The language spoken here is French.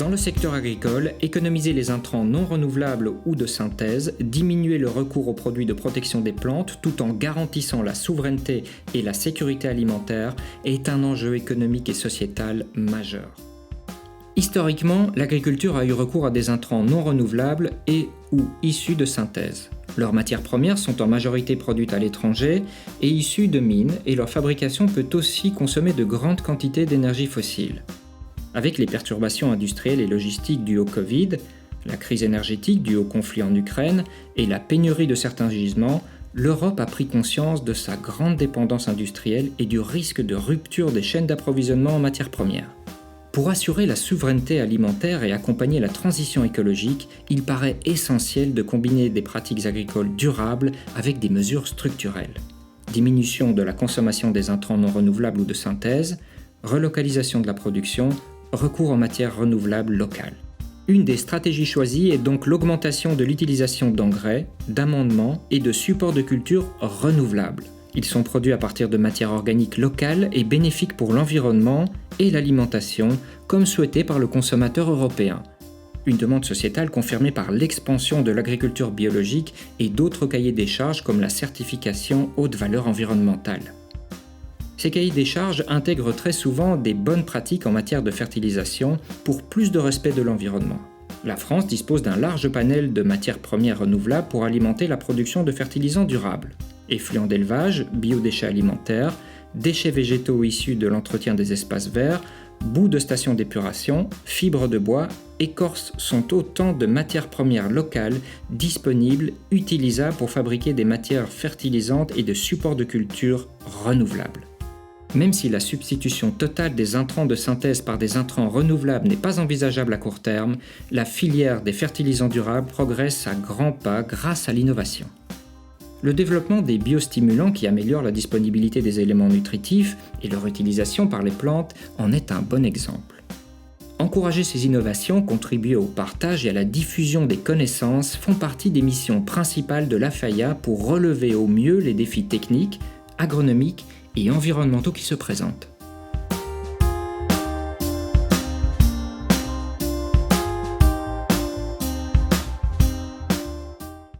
Dans le secteur agricole, économiser les intrants non renouvelables ou de synthèse, diminuer le recours aux produits de protection des plantes tout en garantissant la souveraineté et la sécurité alimentaire est un enjeu économique et sociétal majeur. Historiquement, l'agriculture a eu recours à des intrants non renouvelables et ou issus de synthèse. Leurs matières premières sont en majorité produites à l'étranger et issues de mines et leur fabrication peut aussi consommer de grandes quantités d'énergie fossile. Avec les perturbations industrielles et logistiques dues au Covid, la crise énergétique due au conflit en Ukraine et la pénurie de certains gisements, l'Europe a pris conscience de sa grande dépendance industrielle et du risque de rupture des chaînes d'approvisionnement en matières premières. Pour assurer la souveraineté alimentaire et accompagner la transition écologique, il paraît essentiel de combiner des pratiques agricoles durables avec des mesures structurelles. Diminution de la consommation des intrants non renouvelables ou de synthèse, relocalisation de la production, recours aux matières renouvelables locales. Une des stratégies choisies est donc l'augmentation de l'utilisation d'engrais, d'amendements et de supports de culture renouvelables. Ils sont produits à partir de matières organiques locales et bénéfiques pour l'environnement et l'alimentation, comme souhaité par le consommateur européen. Une demande sociétale confirmée par l'expansion de l'agriculture biologique et d'autres cahiers des charges comme la certification haute valeur environnementale. Ces cahiers des charges intègrent très souvent des bonnes pratiques en matière de fertilisation pour plus de respect de l'environnement. La France dispose d'un large panel de matières premières renouvelables pour alimenter la production de fertilisants durables. Effluents d'élevage, biodéchets alimentaires, déchets végétaux issus de l'entretien des espaces verts, boues de stations d'épuration, fibres de bois, écorces sont autant de matières premières locales disponibles, utilisables pour fabriquer des matières fertilisantes et de supports de culture renouvelables. Même si la substitution totale des intrants de synthèse par des intrants renouvelables n'est pas envisageable à court terme, la filière des fertilisants durables progresse à grands pas grâce à l'innovation. Le développement des biostimulants qui améliorent la disponibilité des éléments nutritifs et leur utilisation par les plantes en est un bon exemple. Encourager ces innovations, contribuer au partage et à la diffusion des connaissances font partie des missions principales de l'AFAIA pour relever au mieux les défis techniques, agronomiques et environnementaux qui se présentent.